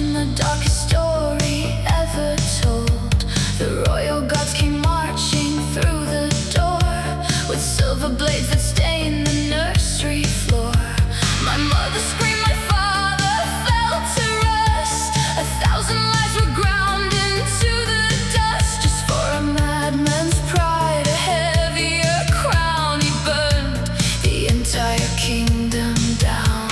watching the darkest story ever told. The royal gods came marching through the door with silver blades that stained the nursery floor. My mother screamed, my father fell to rust. 1,000 lives were ground into the dust just for a madman's pride, a heavier crown. He burned the entire kingdom down.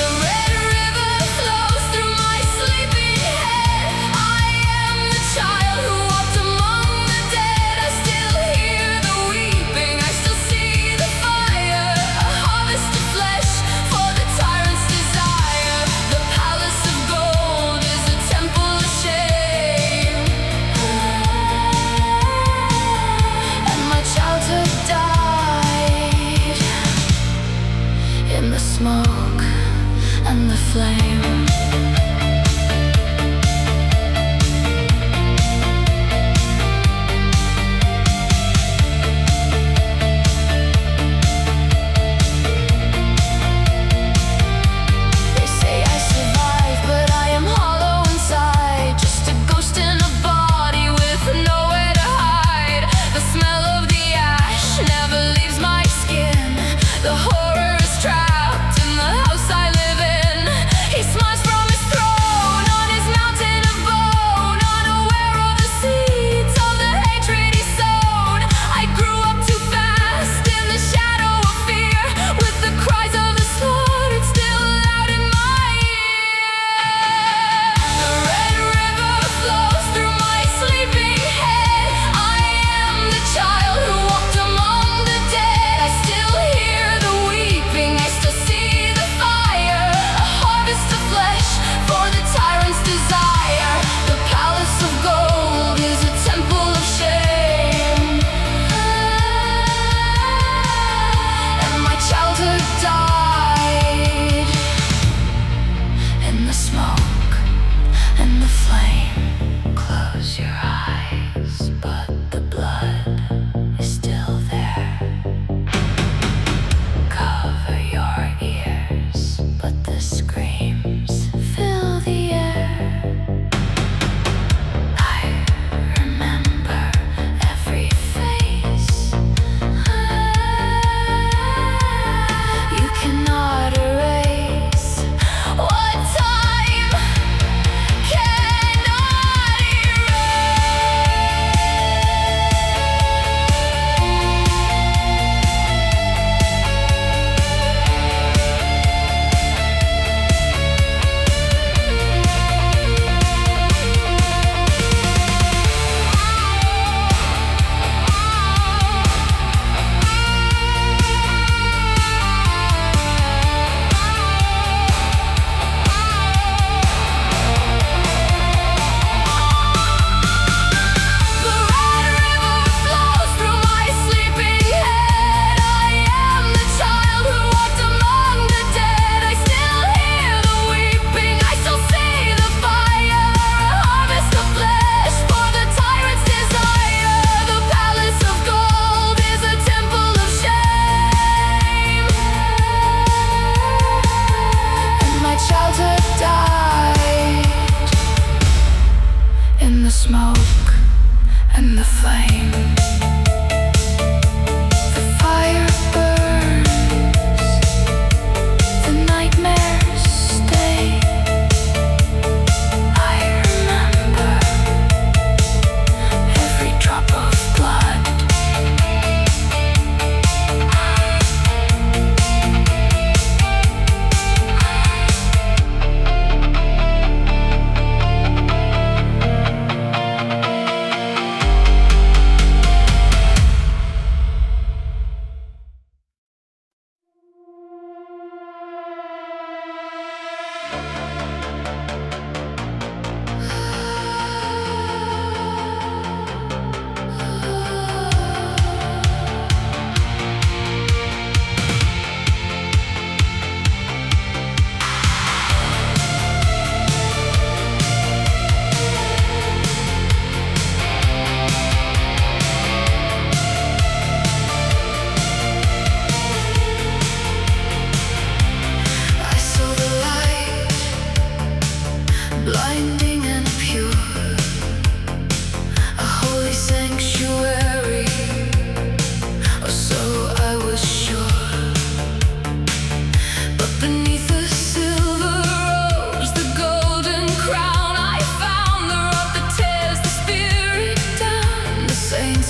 The red river flows through my sleeping head. I am the child who walked among the dead. I still hear the weeping, I still see the fire. A harvest of flesh for the tyrant's desire. The palace of gold is a temple of shame. And my childhood died in the smoke and the flame. They say I survived, but I am hollow inside, just a ghost in a body with nowhere to hide. The smell of the ash never leaves my skin. The horror is trapped in the house I live in. He smiles from his throne on his mountain of bone, unaware of the seeds of the hatred he's sown. I grew up too fast in the shadow of fear, with the cries of the slaughtered still loud in my ear. The red river flows through my sleeping head. I am the child who walked among the dead. I still hear the weeping, I still see the fire. A harvest of flesh for the tyrant's desire. The palace of gold is a temple of shame. And my childhood died in the smoke and the flame. Close your eyes, but the blood is still there. Cover your ears, but the screams fill the air. I remember every face. You cannot erase what time cannot erase. The red river flows through my sleeping head. I am the child who walked among the dead. I still hear the weeping, I still see the fire. A harvest of flesh for the tyrant's desire. The palace of gold is a temple of shame. And my childhood died in the smoke and the flame. The fire burns, the nightmares stay. I remember every drop of blood.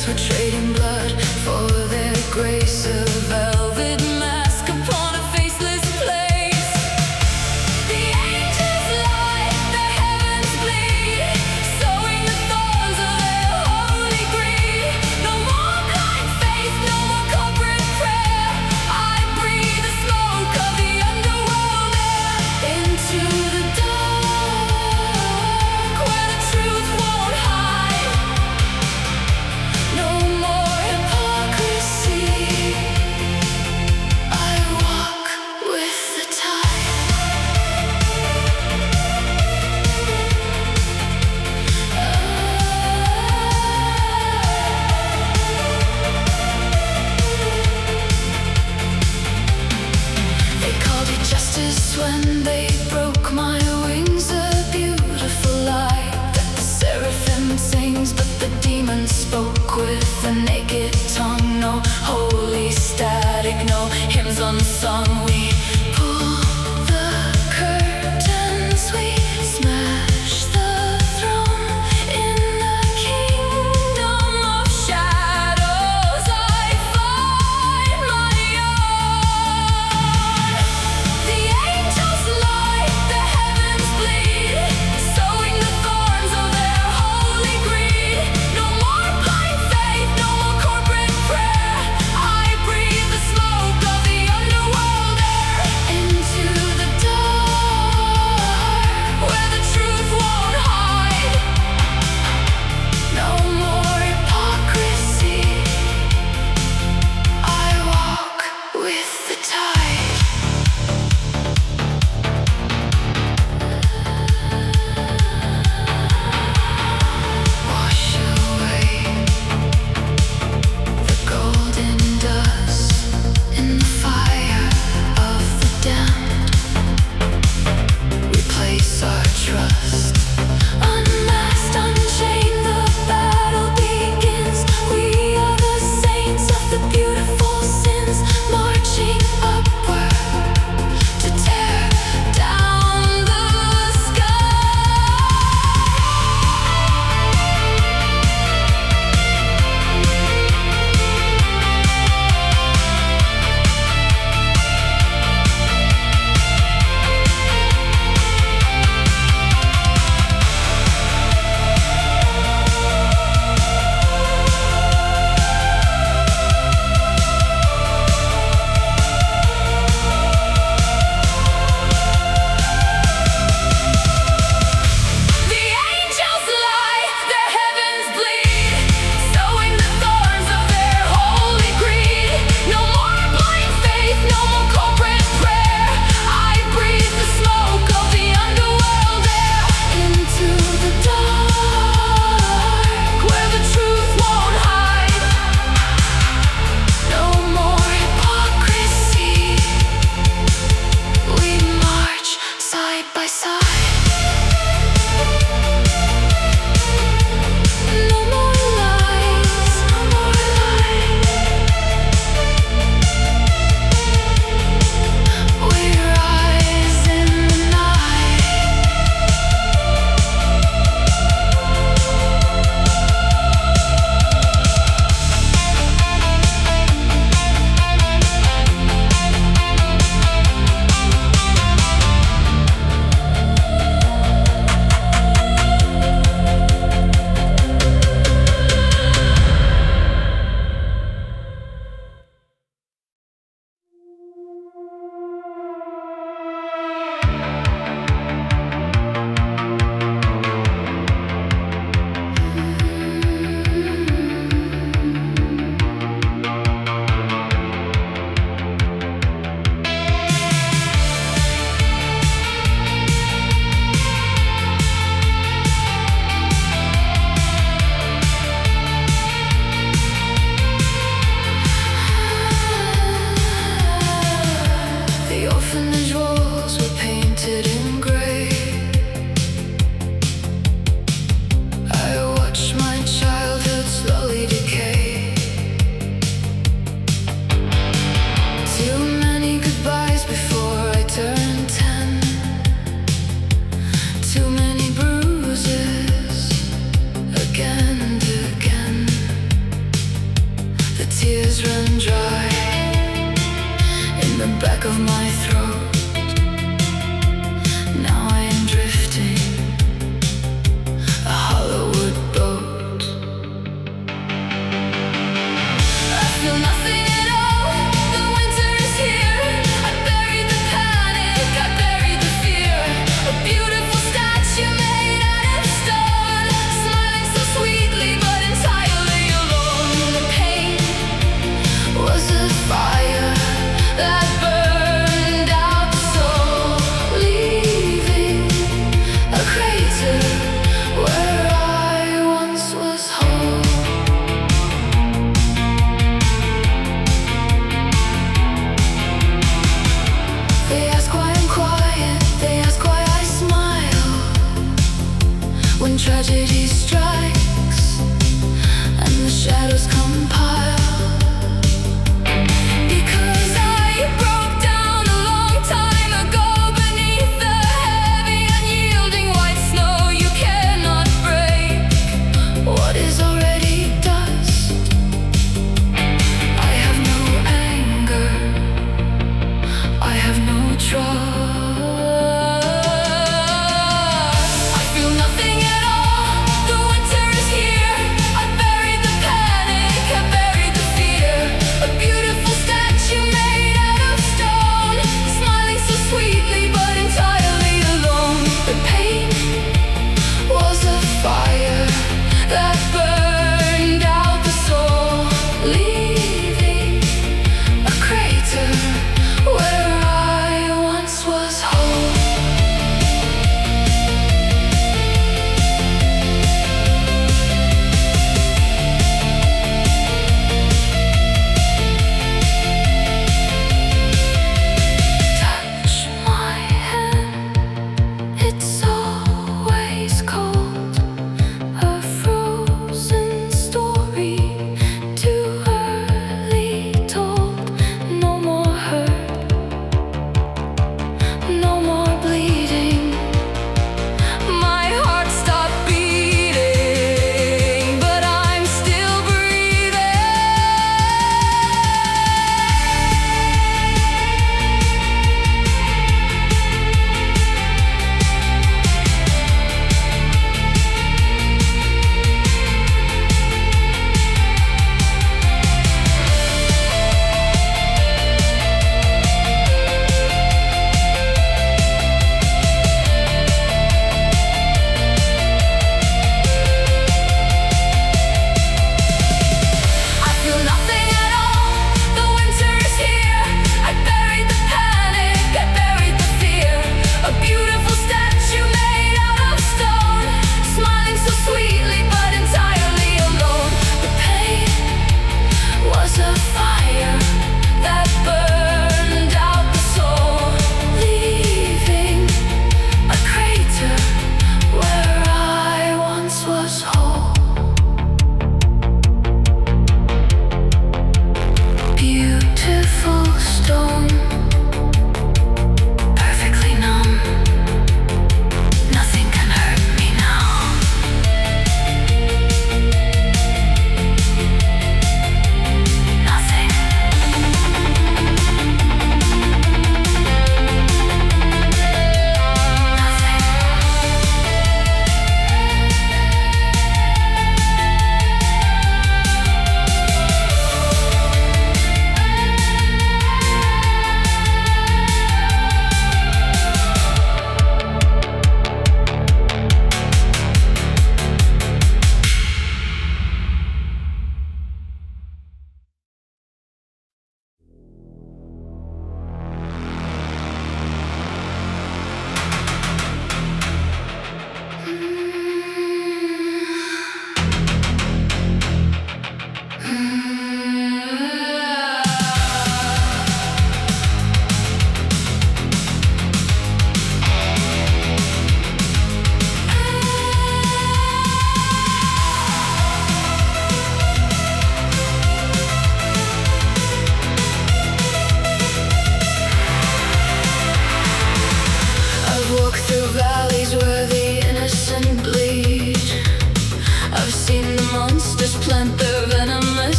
gods were trading blood for their grace. A velvet mask upon a faceless place. The angels lie, the heavens bleed, sowing the thorns of their holy greed. No more blind faith, no more corporate prayer. I breathe the smoke of the underworld air into the dark, where the truth won't hide. No more hypocrisy. back of my throat. Now I am drifting, a hollow wood boat. I feel nothing at all, the winter is here. I buried the panic, I buried the fear. A beautiful statue made out of stone, smiling so sweetly but entirely alone. The pain was a fire that burned out.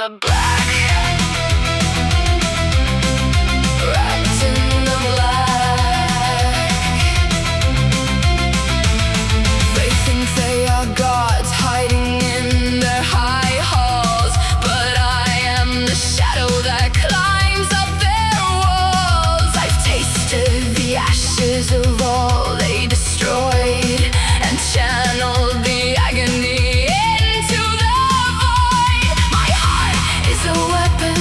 the black. Wrapped in the black. They think they are gods hiding in their high halls, but I am the shadow that climbs up their walls. I've tasted the ashes of all they destroyed and channeled the agony into the void. My heart is a weapon,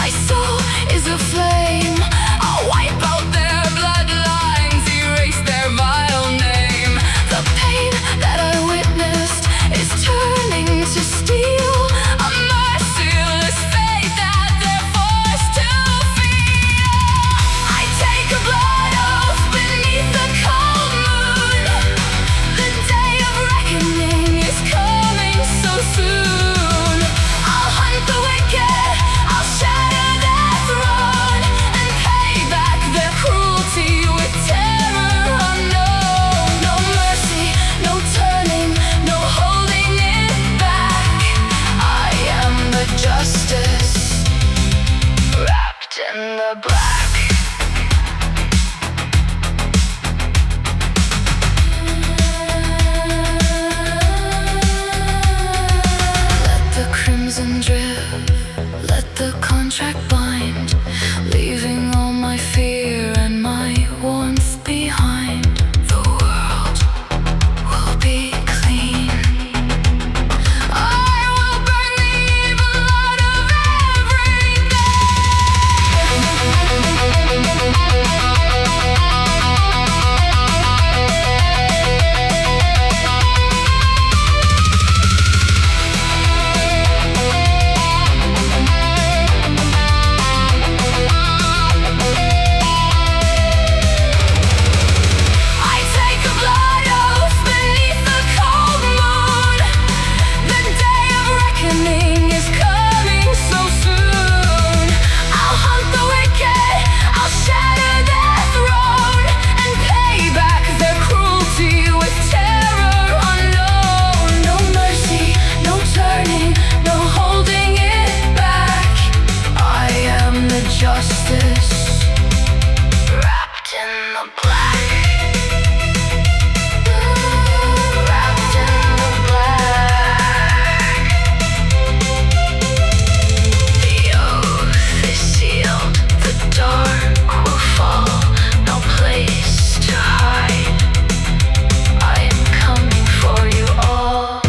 my soul is a flame. I'll wipe out their bloodlines, erase their vile name. The pain that I witnessed is turning to steel, a merciless fate that they're forced to feel. I take a blood oath beneath the cold moon. The day of reckoning is coming so soon. I'll hunt the wicked, I'll shatter their throne, and pay back their cruelty with terror unknown. No mercy, no turning, no holding it back. I am the justice, wrapped in the black. Let the crimson drip, let the contract bind, leaving all my fear and my warmth behind. The world will be clean. I will burn the evil out of I take a blood oath beneath the cold moon. The day of reckoning is coming so soon. I'll hunt the wicked, I'll shatter their throne, and pay back their cruelty with terror unknown. No mercy, no turning, no holding it back. I am the justice, wrapped in the black. Wrapped in the black. The oath is sealed, the dark will fall, no place to hide. I am coming for you all.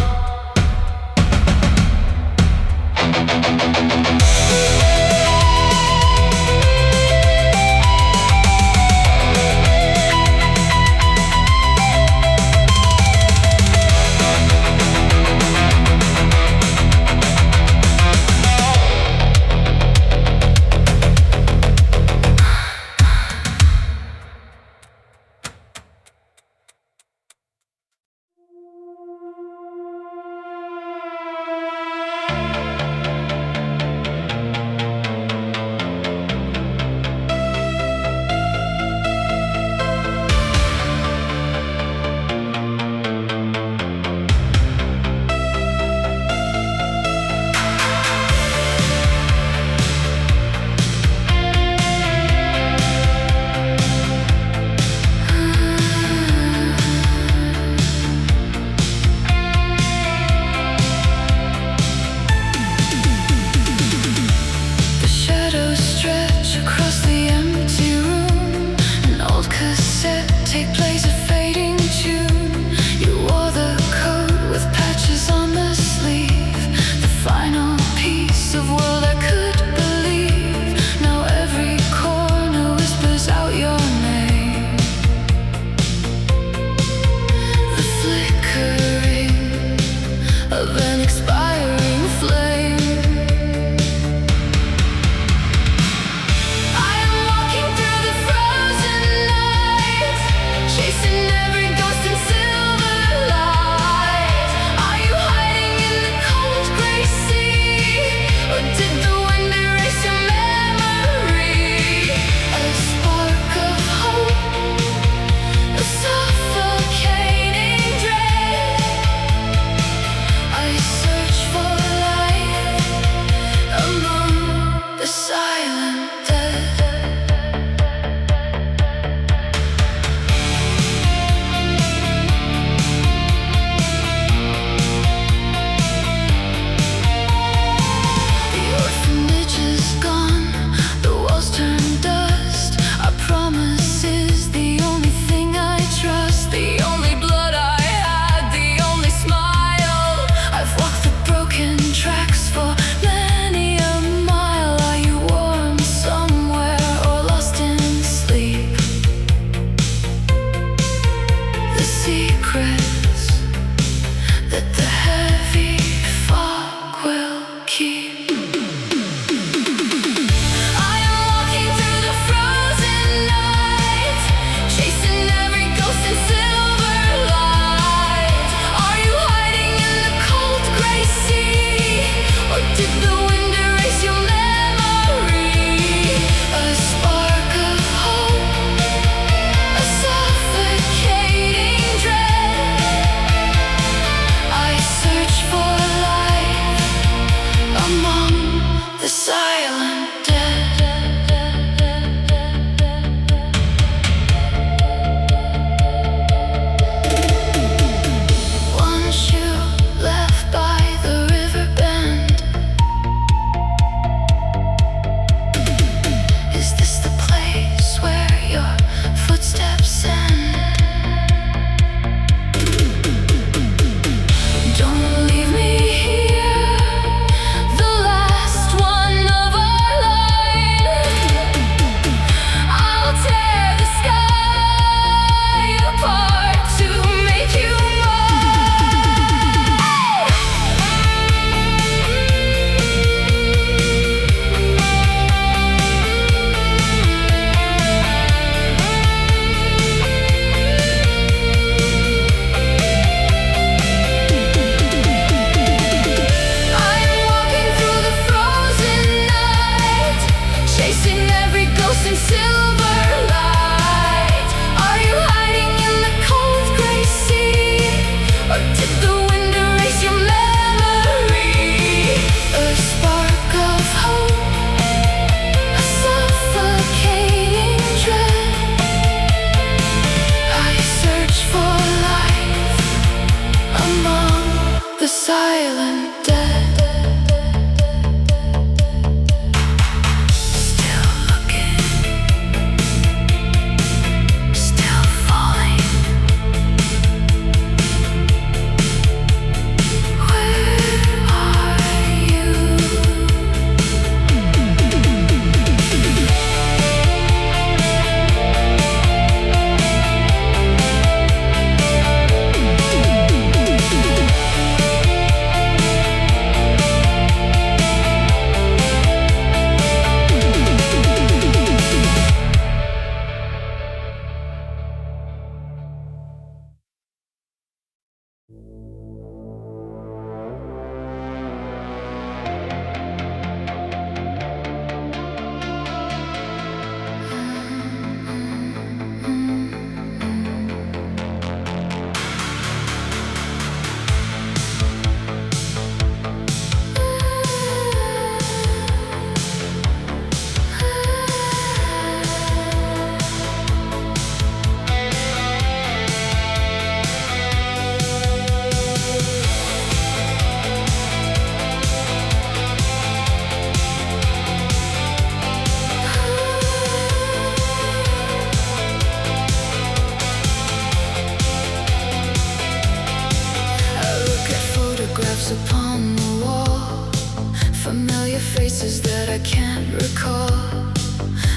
Familiar faces that I can't recall.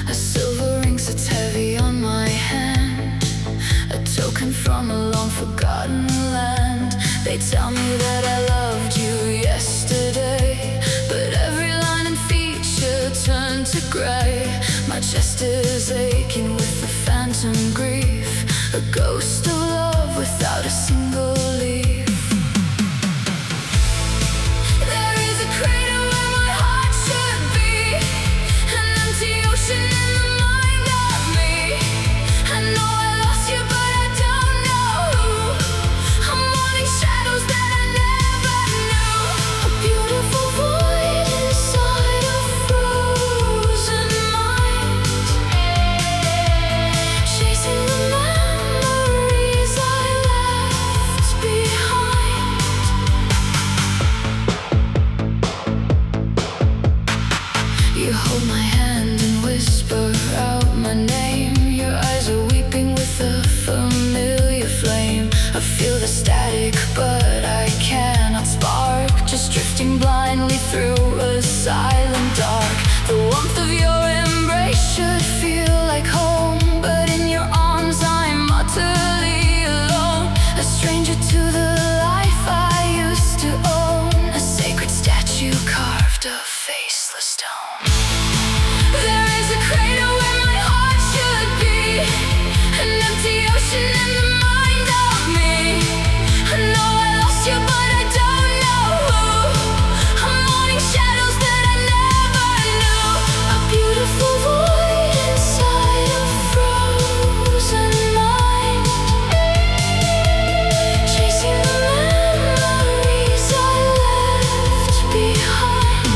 A silver ring sits heavy on my hand, a token from a long forgotten land. They tell me that I loved you yesterday, but every line and feature turned to grey. My chest is aching with the phantom grief, a ghost of love without a single leaf. There is a crater where my heart should be, an empty ocean in the mind of me. I know I lost you, but I don't know who. I'm wanting shadows that I never knew. A beautiful void inside a frozen mind, chasing the memories I left behind. You hold my hand and whisper out my name. Your eyes are weeping with a familiar flame. I feel the static, but I cannot spark. Just drifting blindly through a silent dark. The warmth of your embrace should feel like home, but in your arms I'm utterly alone. A stranger to the life I used to own, a sacred statue carved of faceless stone. There is a crater where my heart should be, an empty ocean in the mind of me. I know I lost you, but I don't know who. I'm wanting shadows that I never knew. A beautiful void inside a frozen mind, chasing the memories I left behind.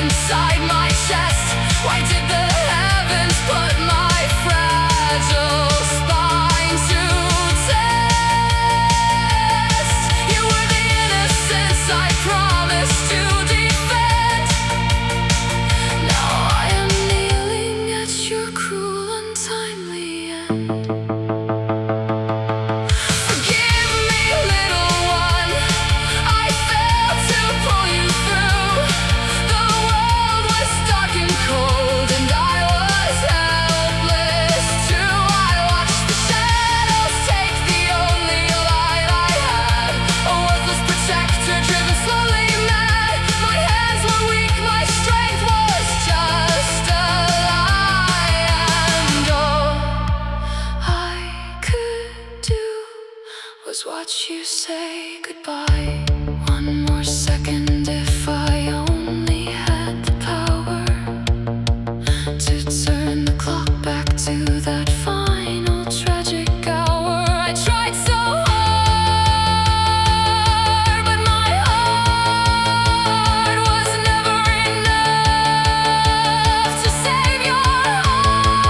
inside my chest? Why did the heavens put my fragile spine to test? You were the innocence I promised to defend. Now I am kneeling at your cruel, untimely end. Forgive me, little one, I failed to pull you through. The world was dark and cold, and I was helpless too. I watched the shadows take the only light I had, a worthless protector driven slowly mad. My hands were weak, my strength was just a lie, and all I could do was watch you say goodbye. One more second, if I only had the power to turn the clock back to that final tragic hour. I tried so hard, but my heart was never enough to save your heart.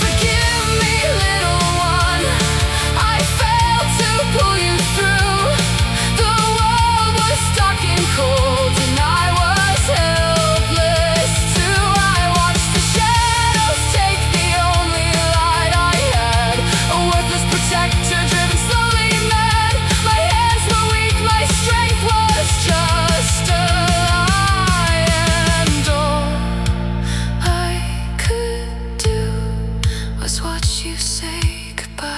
Forgive me, little one, I failed to pull you through. The world was dark and cold, and I was helpless too. I watched the shadows take the only light I had, a worthless protector driven slowly mad. My hands were weak, my strength was just a lie, and all I could do was watch you say goodbye.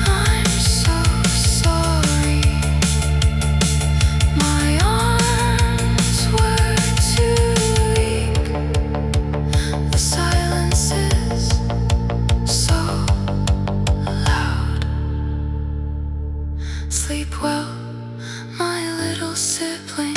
I'm so sorry. My arms were too weak. The silence is so loud. Sleep well, my little sibling.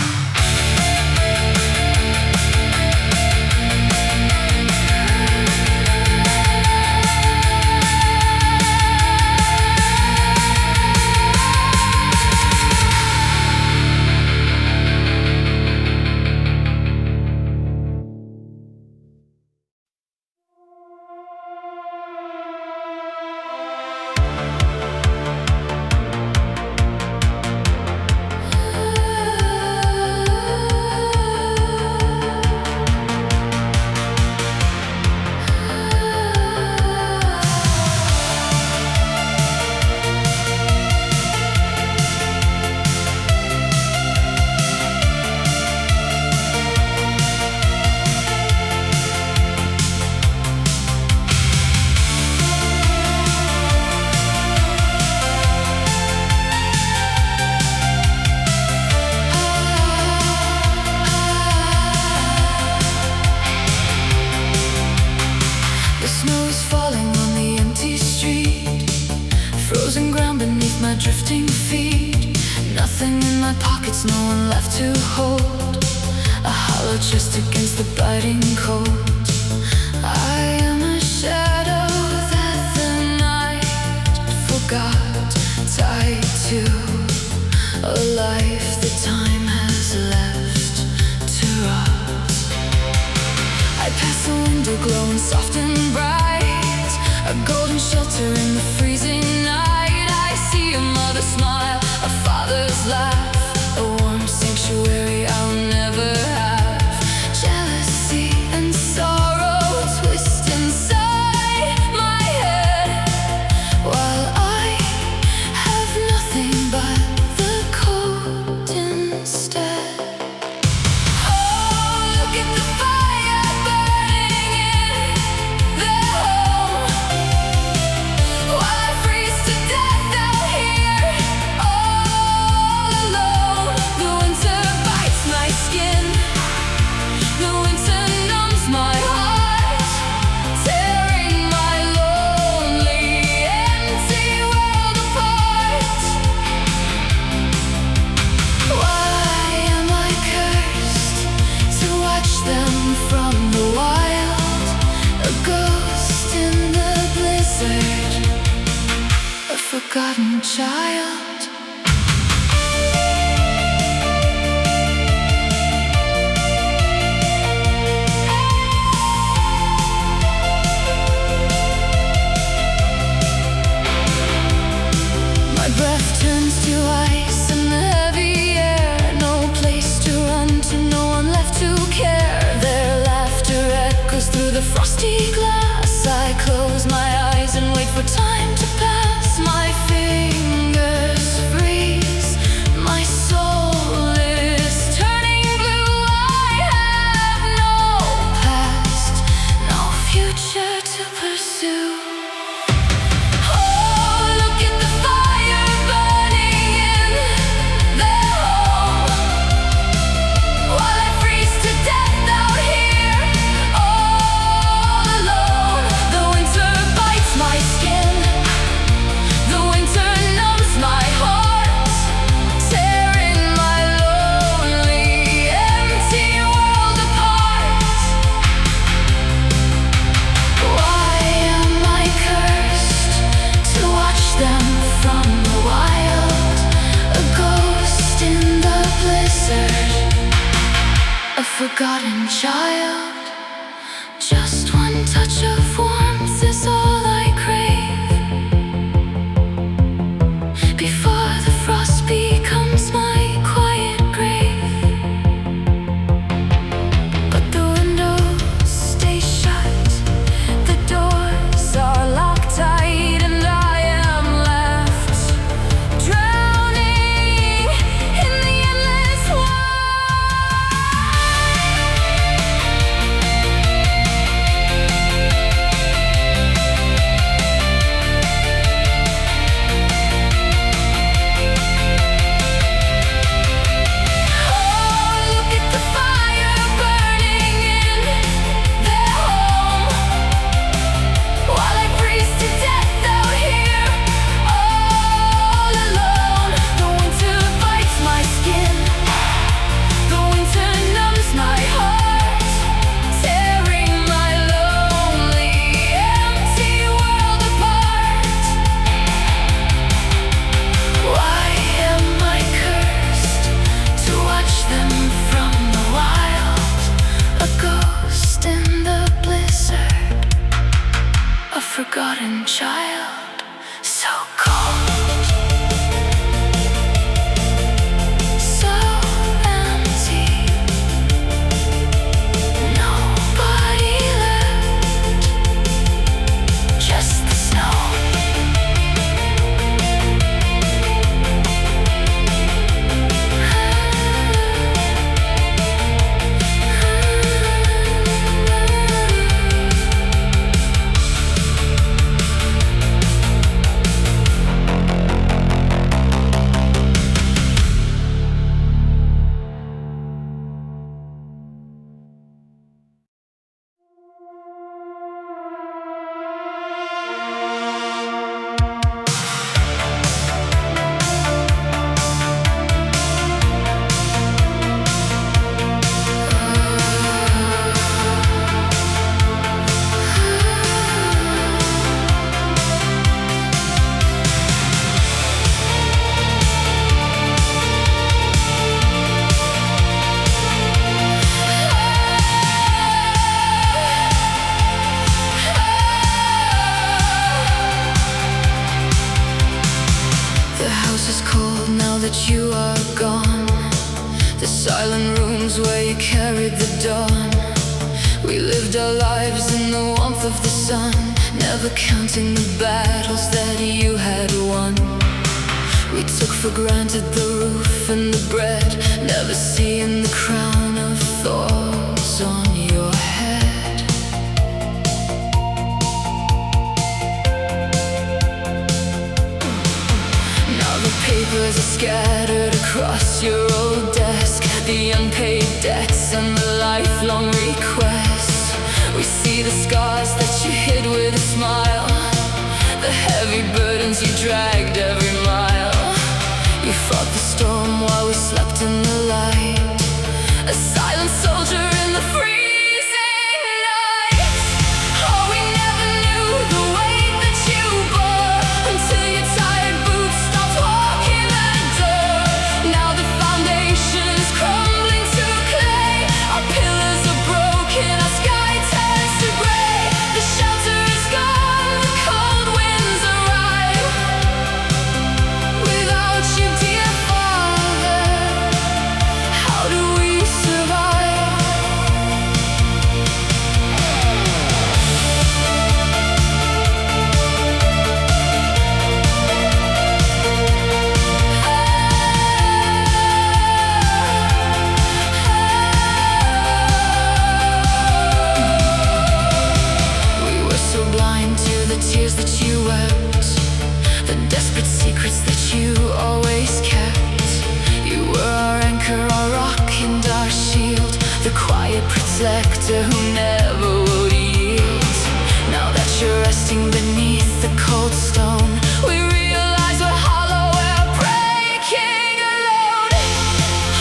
The snow is falling on the empty street, frozen ground beneath my drifting feet. Nothing in my pockets, no one left to hold, a hollow chest against the biting cold. I am a shadow that the night forgot, tied to a life that time has left to rot. I pass a window glowing soft and bright, a golden shelter in the freezing night. I see a mother smile, a father's laugh, a warm sanctuary I'll never have. Jealousy and sorrow twist inside my head, while I have nothing but the cold instead. Oh, look at the fire burning in their home, while I freeze to death out here all alone. child. My breath turns to ice in the heavy air. No place to run to, no one left to care. Their laughter echoes through the frosty glass. I close my eyes and wait for time to pass. My fingers freeze, my soul is turning blue. I have no past, no future to pursue. Oh, look at the fire burning in their home, while I freeze to death out here, all alone. The winter bites my skin, the winter numbs my heart, tearing my lonely, empty world apart. Why am I cursed to watch them from the wild? A ghost in the blizzard, a forgotten child. Just one touch of warmth is all I crave, before the frost becomes my quiet grave. But the windows stay shut, the doors are locked tight, and I am left drowning in the endless Oh, look at the fire burning in their home, while I freeze to death out here, all alone. The winter bites my skin, the winter numbs my heart, tearing my lonely, empty world apart. Why am I cursed to watch them from the wild? A ghost in the blizzard, a forgotten child, so cold, so empty. Nobody left, just the snow. The house is cold now that you are gone. The silent rooms where you carried the dawn. We lived our lives in the warmth of the sun, never counting the battles that you had won. We took for granted the roof and the bread, never seeing the crown of thorns on your head. Now the papers are scattered across your old desk, the unpaid debts and the lifelong requests. We see the scars that you hid with a smile, the heavy burdens you dragged every mile. You fought the storm while we slept in the light, a silent soldier in the freezing night. Oh, we never knew the weight that you bore, until your tired boots stopped reflector who never would yield. Now that you're resting beneath the cold stone, we realize we're hollow, we're breaking alone.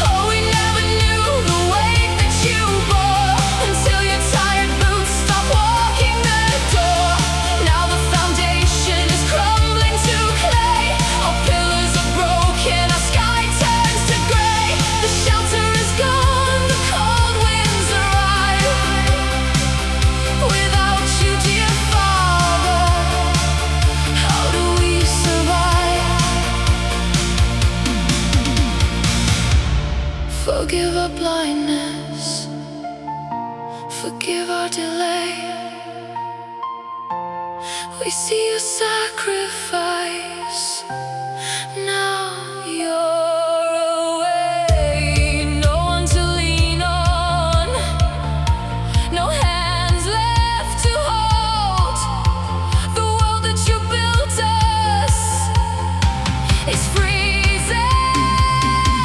Oh, we never knew the weight that you bore, until your tired boots stop walking the door. Now the foundation is crumbling to clay. Our pillars are broken, our sky turns to gray. The shelter is gone, the cold winds arrive. Without you, dear Father, how do we survive? Forgive our blindness, forgive our delay. We see your sacrifice, now you're away. No one to lean on, no hands left to hold. The world that you built us is freezing and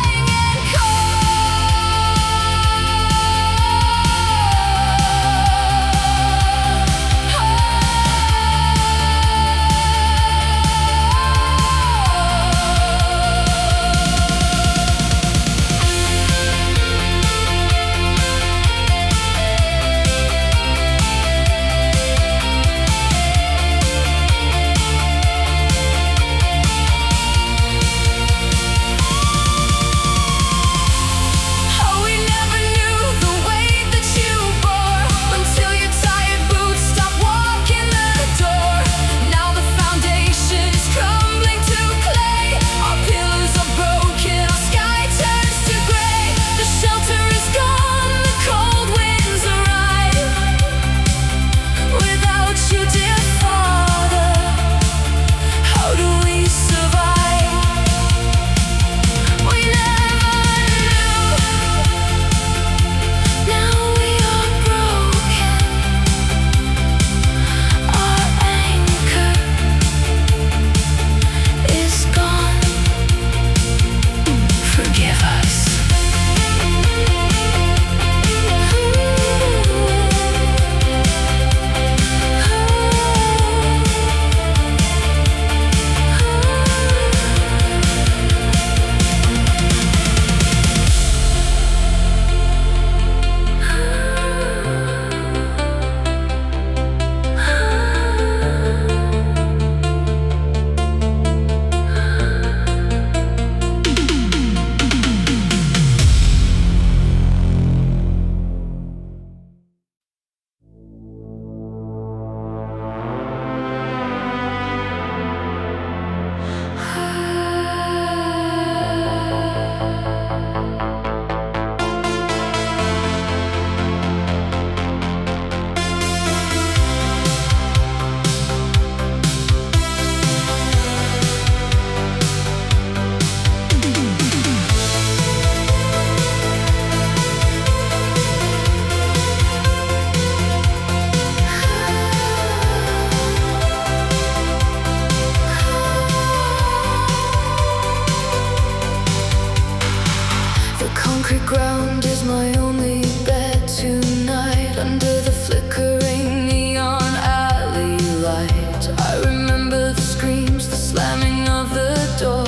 ground is my only bed tonight, under the flickering neon alley light. I remember the screams, the slamming of the door,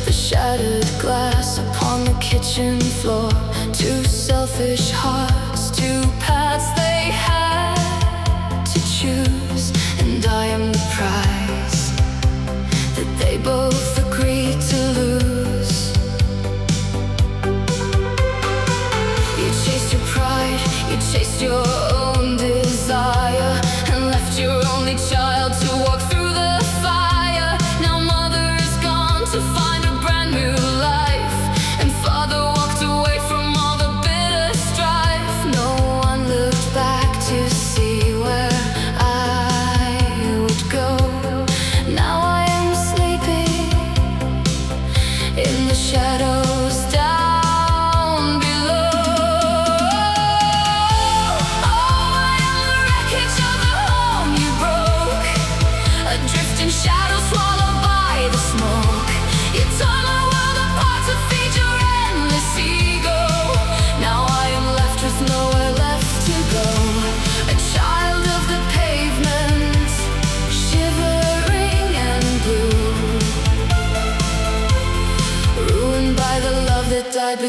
the shattered glass upon the kitchen floor. Two selfish hearts, two paths they had to choose, and I am the prize that they both agreed to lose. You chased your own desire and left your only child to walk through the fire. Now mother is gone to find a brand new life, and father walked away from all the bitter strife. No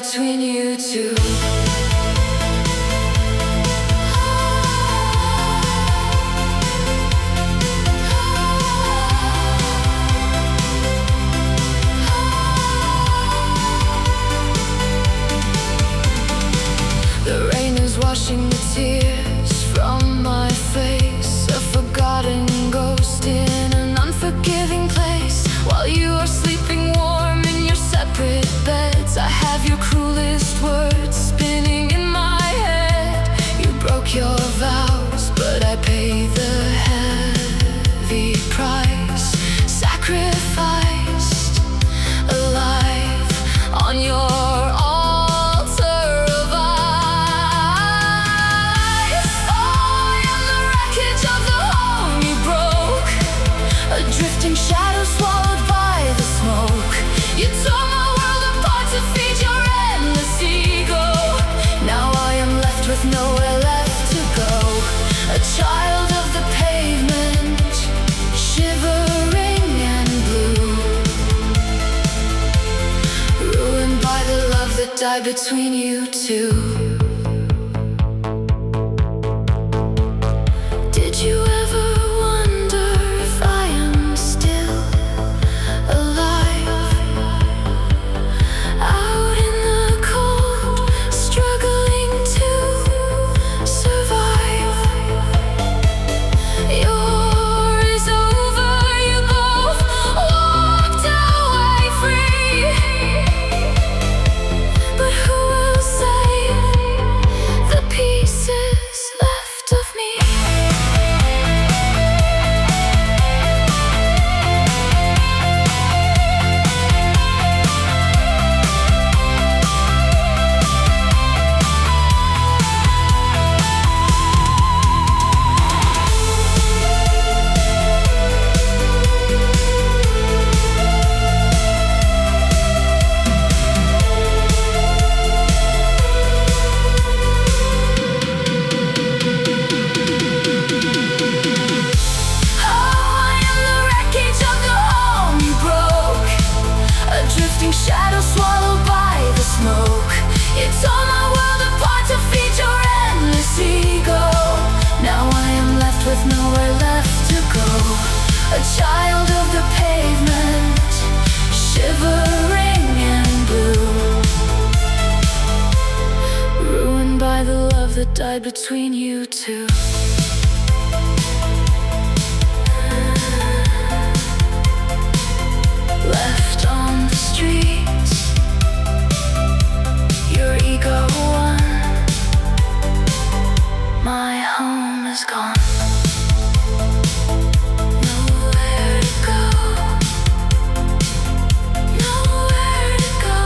between you two. The rain is washing the tears from my face, a forgotten ghost in an unforgiving place. While you are sleeping warm in your separate beds, I have your cruelest words spinning in my head. You broke your vows, but I pay the heavy price. Sacrificed alive on your shadow swallowed by the smoke. You tore my world apart to feed your endless ego. Now I am left with nowhere left to go, a child of the pavement, shivering and blue, ruined by the love that died between you two. Did you ever wonder if I am shadow swallowed by the smoke. You tore my world apart to feed your endless ego. Now I am left with nowhere left to go, a child of the pavement, shivering and blue, ruined by the love that died between you two. Left on the streets, your ego won. My home is gone. Nowhere to go, nowhere to go.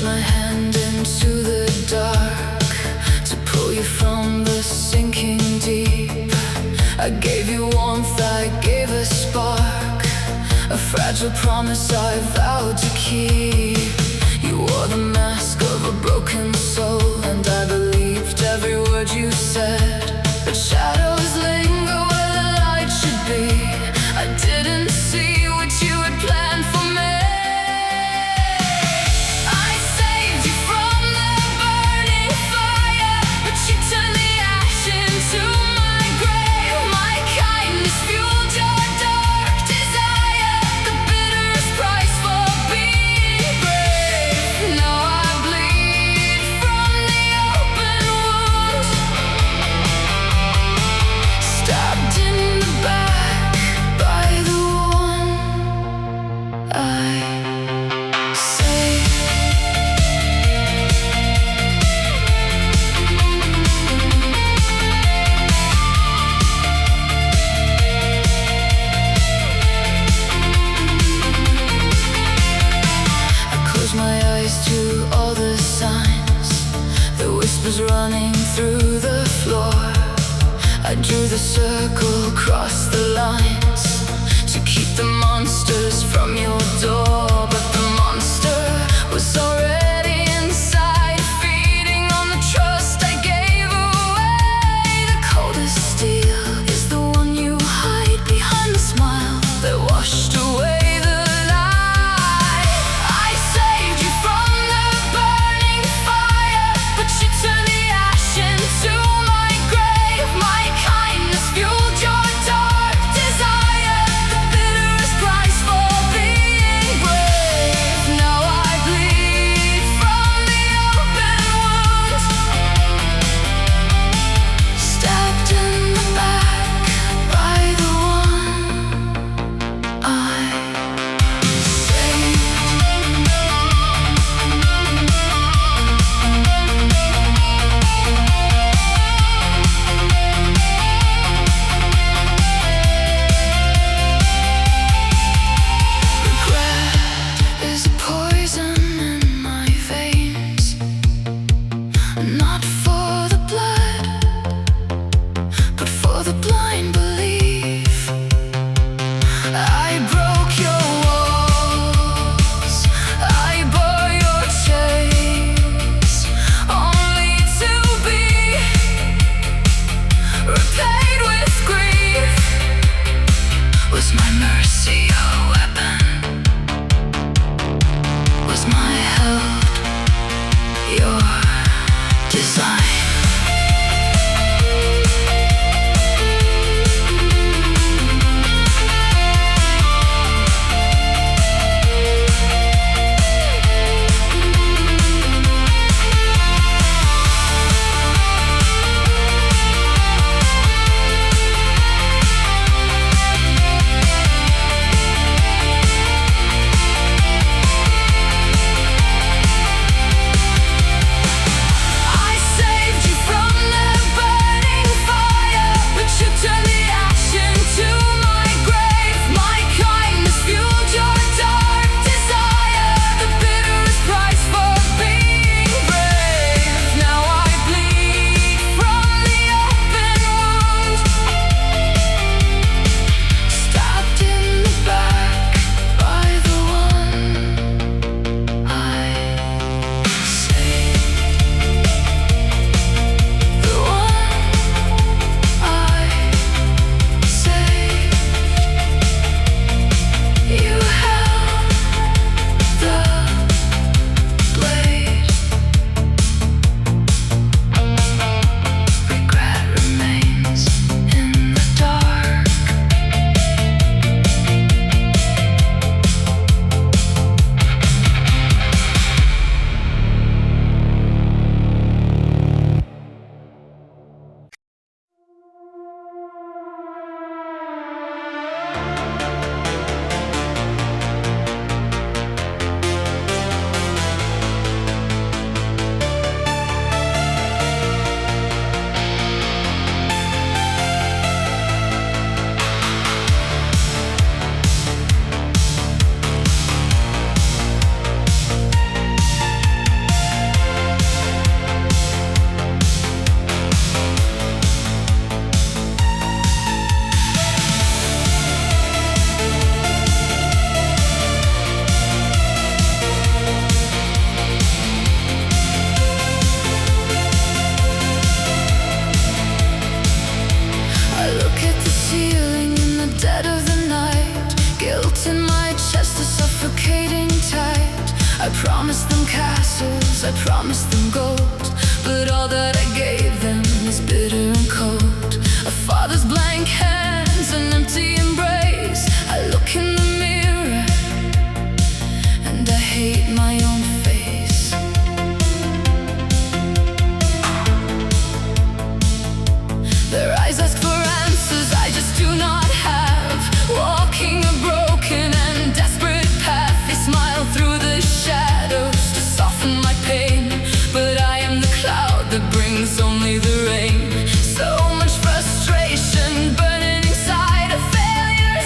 My hand into the dark to pull you from the sinking deep. I gave you warmth, I gave a spark, a fragile promise I vowed to keep. You wore the mask of a broken soul, and I believed every word you said. But shadows linger where the light should be. I didn't see what you had planned for me. No was running through the floor. I drew the circle, crossed the lines to keep the monsters from your door. But the monster was already inside, feeding on the trust I gave away. The coldest steel is the one you hide behind the smile that washed away. promised them castles, I promised them gold, but all that I gave them is bitter and cold. A father's blank hands, an empty embrace. I look in the mirror and I hate my own face. Their eyes ask for answers I just do not have. Walking a broken and desperate path, they smile through the shadows to soften my pain, but I am the cloud that brings only the rain. So much frustration burning inside, a failure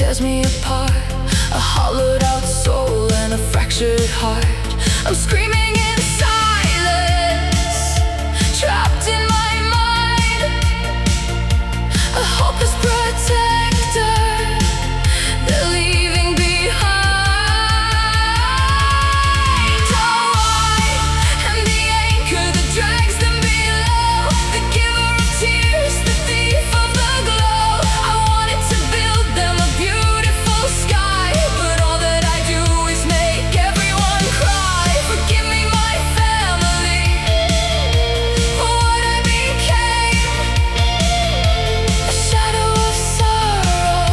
tears me apart. A hollowed out soul and a fractured heart. I'm screaming in silence, trapped in my mind. A hopeless protector they're leaving behind. Oh, I am the anchor that drags them below, the giver of tears, the thief of the glow. I wanted to build them a beautiful sky, but all that I do is make everyone cry. Forgive me, my family, for what I became. A shadow of sorrow,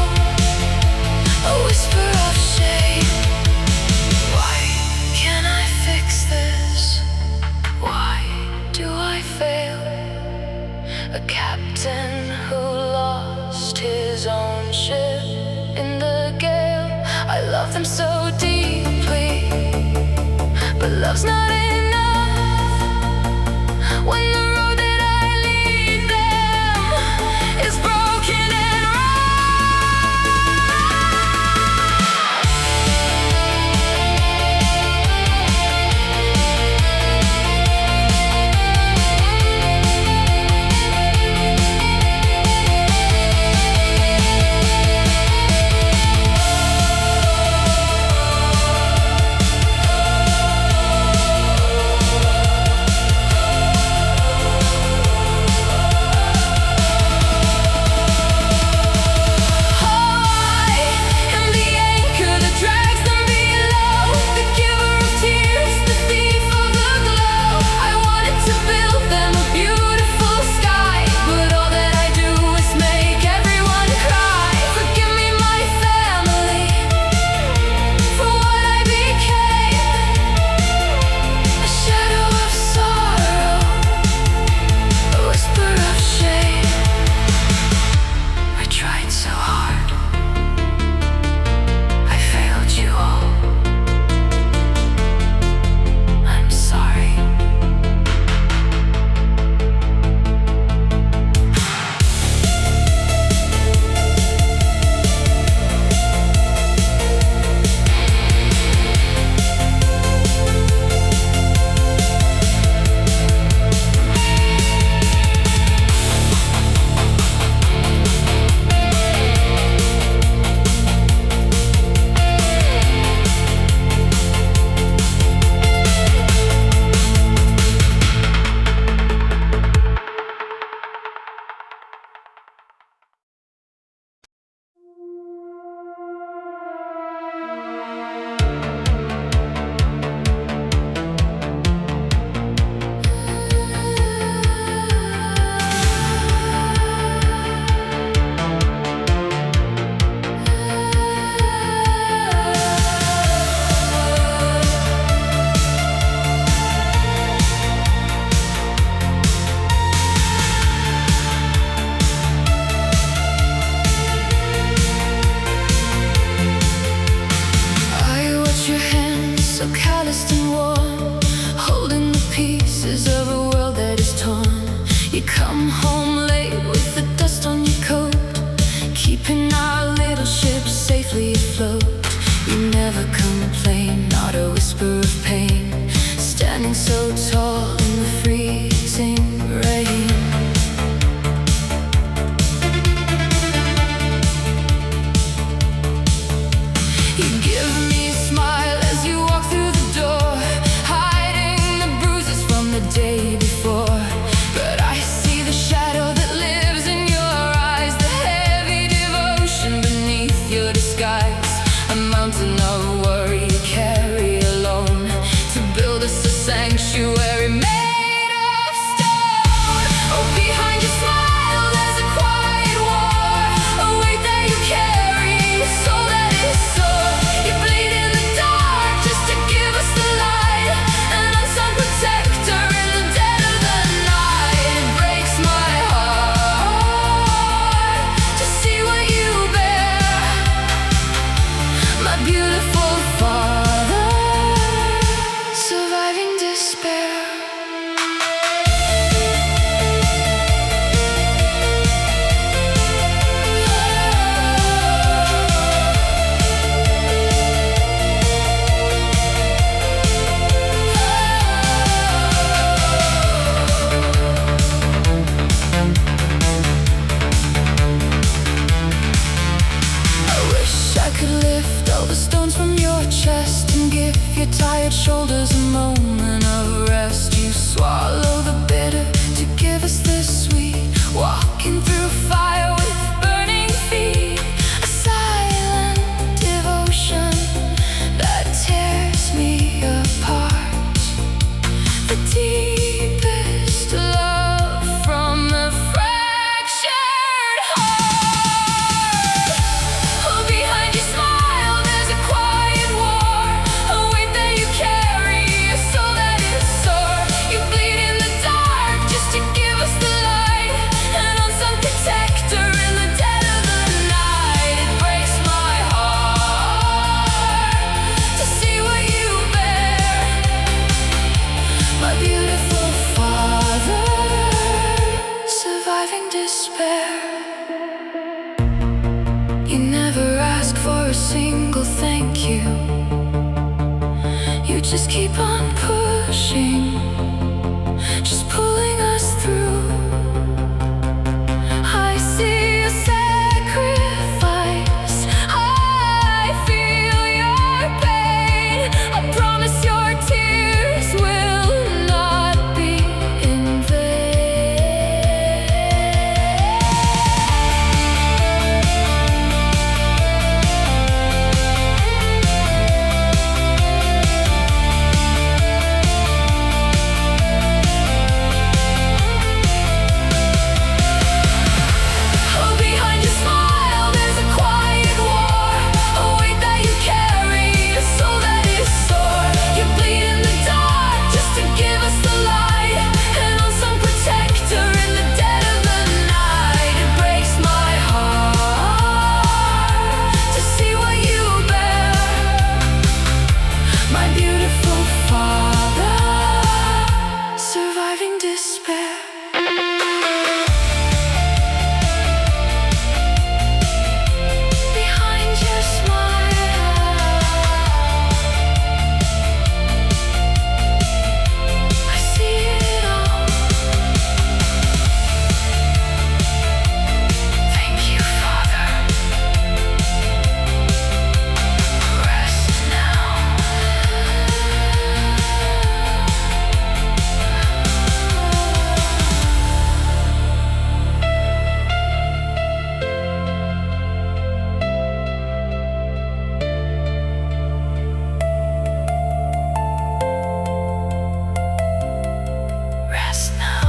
a whisper of shame. Why can't I fix this? Why do I fail? A captain who lost his own ship in the gale. I love them so deeply, but love's not enough when the road that I lead them is broken and beautiful father, surviving despair. shoulders a moment of rest. You swallow the bitter to give us the sweet. Walking through fire with burning feet, a silent devotion that tears me apart. The deepest love from a fractured heart. Oh, behind your smile there's a quiet war, a weight that you carry, a soul that is sore. You bleed in the dark just to give us the light, an unsung protector in the dead of the night. It breaks my heart to see what you bear, my beautiful father, surviving despair. You never ask for a single thank you. You just keep on pushing, just pulling us through. I see a sacrifice, I feel your pain. I promise your tears will not be in vain. Oh, behind your smile there's a quiet war, a weight that you carry, a soul that is sore. You bleed in the dark just to give us the light, an unsung protector in the dead of the night. It breaks my heart to see what you bear, my beautiful father, surviving despair. Behind your smile, I see it all. Thank you, Father. Rest now. Rest now.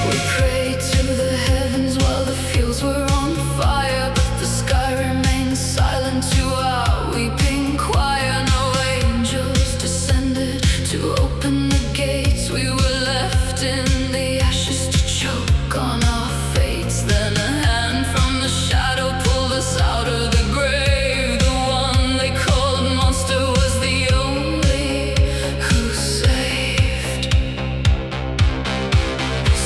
We prayed to the heavens while the fields were on fire, but the sky remained silent to our weeping choir. No angels descended to open the gates. We were left in the ashes to choke on our fates. Then a hand from the shadow pulled us out of the grave. The one they called monster was the only who saved.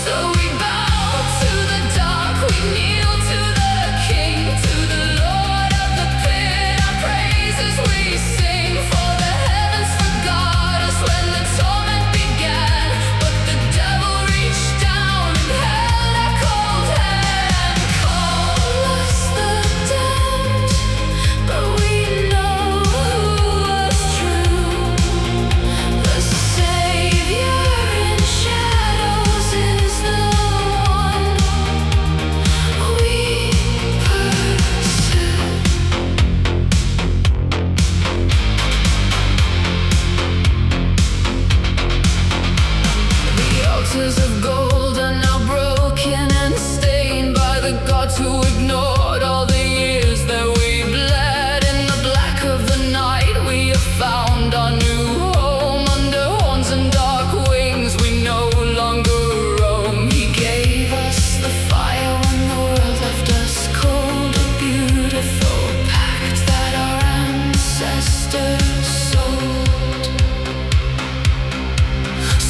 So we bow to the dark, we kneel to the King, to the Lord of the pit. Our praises we sing, for the heavens forgot us when the torment began. But the devil reached down and held our cold hand, called us the damned, but we know who was true. The Savior in shadows is the one we pursue. The altars of gold are now broken and stained by the gods who ignored all the years that we bled. In the black of the night we have found our new home, under horns and dark waves.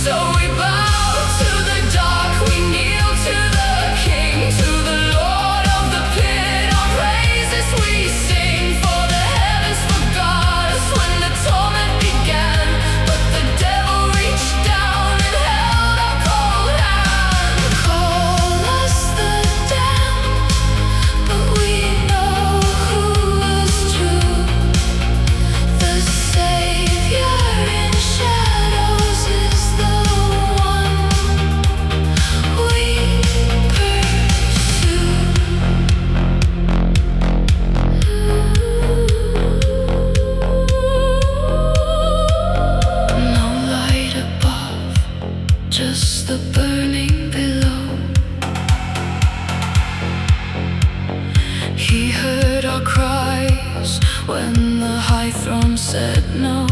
So we bow to the dark, we kneel to the King, to the Lord of the pit. Our praises we sing, for the heavens forgot us when the torment began. But the devil reached down and held our cold hand. Call us the damned, but we know who was true. The Savior in shadows is the one we pursue. No light above, just the burning below. He heard our cries when the high throne said no.